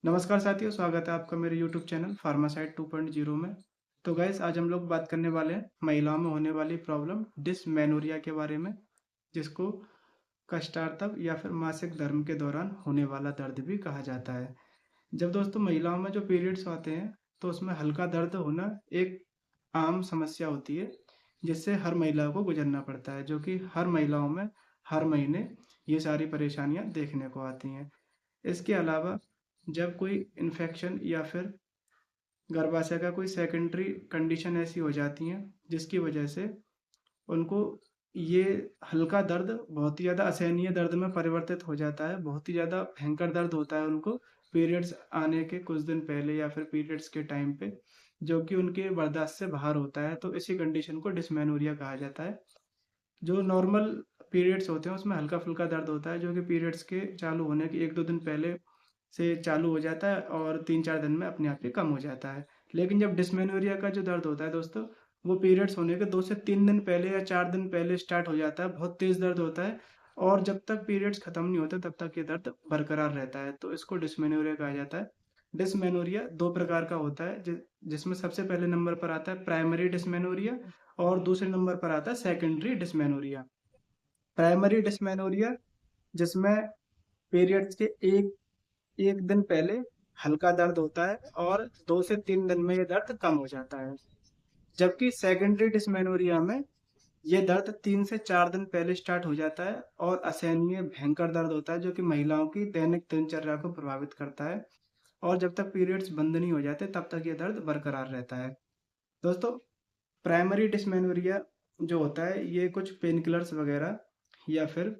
नमस्कार साथियों, स्वागत है आपका मेरे यूट्यूब चैनल फार्मासाइट 2.0 में। तो गाइस आज हम लोग बात करने वाले हैं महिलाओं में होने वाली प्रॉब्लम डिस्मेनोरिया के बारे में, जिसको कष्टार्तव या फिर मासिक धर्म के दौरान होने वाला दर्द भी कहा जाता है। जब दोस्तों महिलाओं में जो पीरियड्स आते हैं तो उसमें हल्का दर्द होना एक आम समस्या होती है, जिससे हर महिला को गुजरना पड़ता है, जो कि हर महिलाओं में हर महीने ये सारी परेशानियां देखने को आती हैं। इसके अलावा जब कोई इन्फेक्शन या फिर गर्भाशय का कोई सेकेंडरी कंडीशन ऐसी हो जाती हैं जिसकी वजह से उनको ये हल्का दर्द बहुत ही ज़्यादा असहनीय दर्द में परिवर्तित हो जाता है। बहुत ही ज़्यादा भयंकर दर्द होता है उनको पीरियड्स आने के कुछ दिन पहले या फिर पीरियड्स के टाइम पे, जो कि उनके बर्दाश्त से बाहर होता है। तो इसी कंडीशन को डिस्मेनोरिया कहा जाता है। जो नॉर्मल पीरियड्स होते हैं उसमें हल्का-फुल्का दर्द होता है, जो कि पीरियड्स के चालू होने के 1-2 दिन पहले से चालू हो जाता है और 3-4 दिन में अपने आप ही कम हो जाता है। लेकिन जब डिस्मेनोरिया का जो दर्द होता है दोस्तों, वो पीरियड्स होने के 2 से 3 दिन पहले या 4 दिन पहले स्टार्ट हो जाता है। बहुत तेज़ दर्द होता है और जब तक पीरियड्स खत्म नहीं होते तब तक ये दर्द बरकरार रहता है। तो इसको डिस्मेनोरिया कहा जाता है। डिस्मेनोरिया 2 प्रकार का होता है, जिसमें सबसे पहले नंबर पर आता है प्राइमरी डिस्मेनोरिया और दूसरे नंबर पर आता है सेकेंडरी डिस्मेनोरिया। प्राइमरी डिस्मेनोरिया जिसमें पीरियड्स के 1 दिन पहले हल्का दर्द होता है और 2 से 3 दिन में ये दर्द कम हो जाता है। जबकि सेकेंडरी डिस्मेनोरिया में ये दर्द 3 से 4 दिन पहले स्टार्ट हो जाता है और असहनीय भयंकर दर्द होता है, जो कि महिलाओं की दैनिक दिनचर्या को प्रभावित करता है और जब तक पीरियड्स बंद नहीं हो जाते तब तक ये दर्द बरकरार रहता है। दोस्तों, प्राइमरी डिस्मेनोरिया जो होता है ये कुछ पेन किलर्स वगैरह या फिर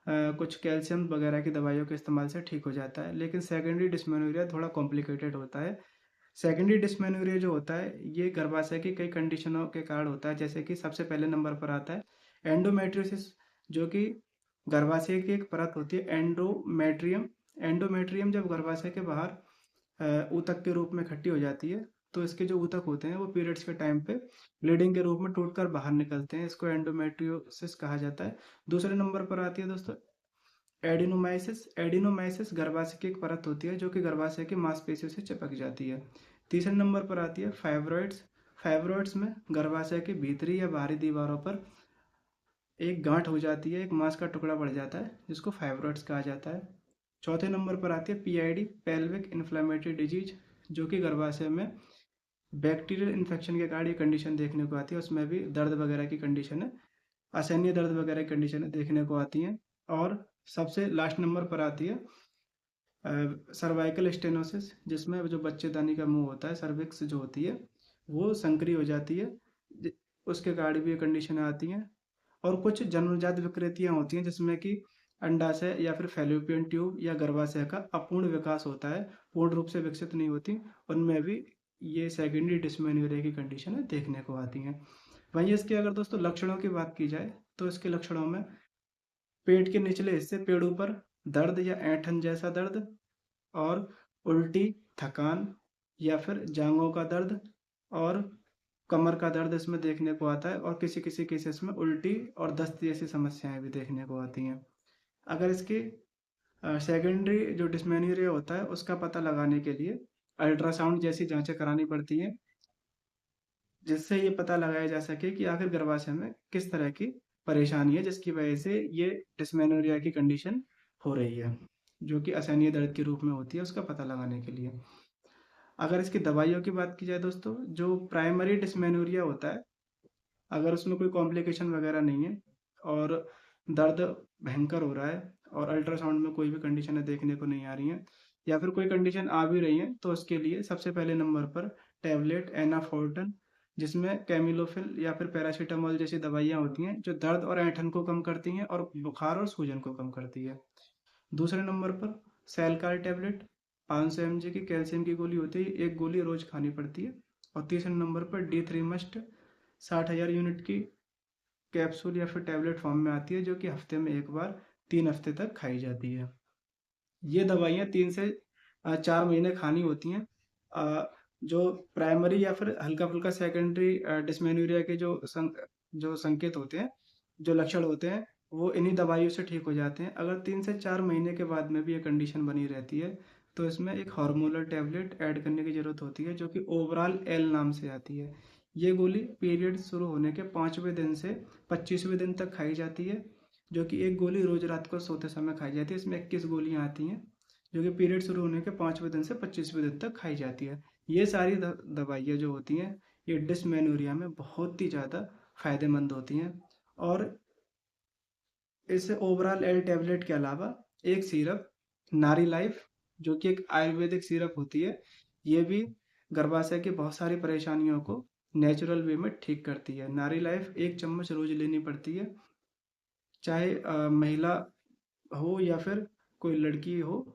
कुछ कैल्शियम वगैरह की दवाइयों के इस्तेमाल से ठीक हो जाता है। लेकिन सेकेंडरी डिस्मेनोरिया थोड़ा कॉम्प्लिकेटेड होता है। सेकेंडरी डिस्मेनोरिया जो होता है ये गर्भाशय की कई कंडीशनों के कारण होता है, जैसे कि सबसे पहले नंबर पर आता है एंडोमेट्रियोसिस, जो कि गर्भाशय की एक परत होती है एंडोमेट्रियम। एंडोमेट्रियम जब गर्भाशय के बाहर ऊतक के रूप में इकट्ठी हो जाती है तो इसके जो ऊतक होते हैं वो पीरियड्स के टाइम पे ब्लीडिंग के रूप में टूटकर बाहर निकलते हैं। इसको एंडोमेट्रियोसिस कहा जाता है। दूसरे नंबर पर आती है दोस्तों एडिनोमाइसिस। एडिनोमाइसिस गर्भाशय की एक परत होती है जो कि गर्भाशय की मांसपेशियों से चिपक जाती है। तीसरे नंबर पर आती है फाइब्रॉइड्स। फाइब्रॉइड्स में गर्भाशय की भीतरी या बाहरी दीवारों पर एक गांठ हो जाती है, एक मांस का टुकड़ा बढ़ जाता है जिसको फाइब्रॉइड्स कहा जाता है। चौथे नंबर पर आती है पीआईडी, पेल्विक इन्फ्लेमेटरी डिजीज, जो कि गर्भाशय में बैक्टीरियल इन्फेक्शन के कारण ये कंडीशन देखने को आती है। उसमें भी दर्द वगैरह की कंडीशन है, असहनीय दर्द वगैरह की कंडीशन देखने को आती हैं। और सबसे लास्ट नंबर पर आती है सर्वाइकल स्टेनोसिस, जिसमें जो बच्चेदानी का मुंह होता है, सर्विक्स जो होती है वो संकरी हो जाती है। जि- उसके कारण भी ये कंडीशन आती हैं। और कुछ जन्मजात विकृतियां होती हैं जिसमें कि अंडाशय या फिर फैलोपियन ट्यूब या गर्भाशय का अपूर्ण विकास होता है, पूर्ण रूप से विकसित नहीं होती। उनमें भी ये सेकेंडरी डिस्मेनोरिया की कंडीशन है देखने को आती हैं। वहीं इसके अगर दोस्तों लक्षणों की बात की जाए तो इसके लक्षणों में पेट के निचले हिस्से पेड़ ऊपर दर्द या ऐंठन जैसा दर्द और उल्टी, थकान या फिर जांघों का दर्द और कमर का दर्द इसमें देखने को आता है और किसी किसी केसेस में उल्टी और दस्त जैसी समस्याएं भी देखने को आती हैं। अगर इसके सेकेंडरी जो डिस्मेनोरिया होता है उसका पता लगाने के लिए अल्ट्रासाउंड जैसी जांचें करानी पड़ती हैं, जिससे ये पता लगाया जा सके कि आखिर गर्भाशय में किस तरह की परेशानी है जिसकी वजह से ये डिस्मेनोरिया की कंडीशन हो रही है, जो कि असहनीय दर्द के रूप में होती है। उसका पता लगाने के लिए अगर इसकी दवाइयों की बात की जाए दोस्तों, जो प्राइमरी डिस्मेनोरिया होता है अगर उसमें कोई कॉम्प्लिकेशन वगैरह नहीं है और दर्द भयंकर हो रहा है और अल्ट्रासाउंड में कोई भी कंडीशन देखने को नहीं आ रही हैं या फिर कोई कंडीशन आ भी रही है, तो उसके लिए सबसे पहले नंबर पर टैबलेट एनाफोर्टन, जिसमें कैमिलोफिल या फिर पैरासीटामोल जैसी दवाइयाँ होती हैं जो दर्द और ऐंठन को कम करती हैं और बुखार और सूजन को कम करती है। दूसरे नंबर पर सेलकार टैबलेट, 500 mg की कैल्शियम की गोली होती है, एक गोली रोज खानी पड़ती है। और तीसरे नंबर पर D3 मस्ट, 60,000 यूनिट की कैप्सूल या फिर टैबलेट फॉर्म में आती है, जो कि हफ्ते में एक बार 3 हफ्ते तक खाई जाती है। ये दवाइयाँ 3 से 4 महीने खानी होती हैं। जो प्राइमरी या फिर हल्का फुल्का सेकेंडरी डिस्मेनोरिया के जो संकेत होते हैं, जो लक्षण होते हैं, वो इन्हीं दवाइयों से ठीक हो जाते हैं। अगर 3 से 4 महीने के बाद में भी ये कंडीशन बनी रहती है तो इसमें एक हार्मोनल टैबलेट ऐड करने की ज़रूरत होती है, जो कि ओवरॉल एल नाम से आती है। ये गोली पीरियड शुरू होने के 5वें दिन से 25वें दिन तक खाई जाती है, जो कि एक गोली रोज रात को सोते समय खाई जाती है। इसमें 21 गोलियां आती हैं, जो कि पीरियड शुरू होने के 5वें दिन से 25वें दिन तक खाई जाती है। ये सारी दवाइयाँ जो होती हैं, ये डिस्मेनोरिया में बहुत ही ज़्यादा फायदेमंद होती हैं। और इस ओवरऑल एल टैबलेट के अलावा एक सिरप नारी लाइफ, जो कि एक आयुर्वेदिक सिरप होती है, ये भी गर्भाशय की बहुत सारी परेशानियों को नेचुरल वे में ठीक करती है। नारी लाइफ 1 चम्मच रोज लेनी पड़ती है, चाहे महिला हो या फिर कोई लड़की हो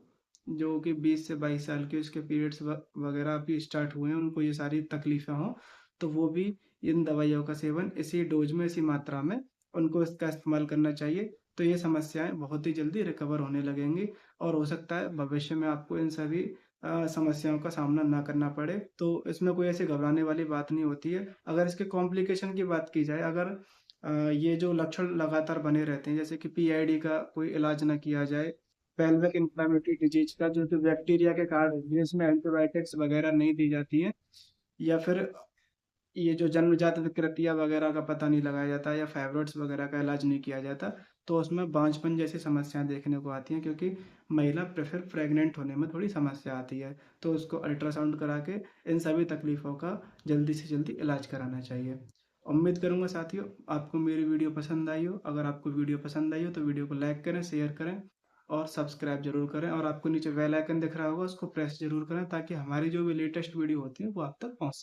जो कि 20 से 22 साल की, उसके पीरियड्स वगैरह भी स्टार्ट हुए हैं, उनको ये सारी तकलीफें हों, तो वो भी इन दवाइयों का सेवन इसी डोज में, इसी मात्रा में उनको इसका इस्तेमाल करना चाहिए। तो ये समस्याएं बहुत ही जल्दी रिकवर होने लगेंगी, और हो सकता है भविष्य में आपको इन सभी समस्याओं का सामना ना करना पड़े। तो इसमें कोई ऐसी घबराने वाली बात नहीं होती है। अगर इसके कॉम्प्लिकेशन की बात की जाए, अगर ये जो लक्षण लगातार बने रहते हैं, जैसे कि पीआईडी का कोई इलाज ना किया जाए, पेल्विक इन्फ्लेमेटरी डिजीज का जो कि बैक्टीरिया के कारण होती है, इसमें एंटीबायोटिक्स वगैरह नहीं दी जाती है, या फिर ये जो जन्मजात विकृतियां वगैरह का पता नहीं लगाया जाता, या फाइब्रॉइड्स वगैरह का इलाज नहीं किया जाता, तो उसमें बांझपन जैसी समस्याएं देखने को आती हैं, क्योंकि महिला फिर प्रेग्नेंट होने में थोड़ी समस्या आती है। तो उसको अल्ट्रासाउंड करा के इन सभी तकलीफ़ों का जल्दी से जल्दी इलाज कराना चाहिए। उम्मीद करूंगा साथियों आपको मेरी वीडियो पसंद आई हो। अगर आपको वीडियो पसंद आई हो तो वीडियो को लाइक करें, शेयर करें और सब्सक्राइब जरूर करें, और आपको नीचे बेल आइकन दिख रहा होगा, उसको प्रेस जरूर करें, ताकि हमारी जो भी लेटेस्ट वीडियो होती है वो आप तक पहुंच सके।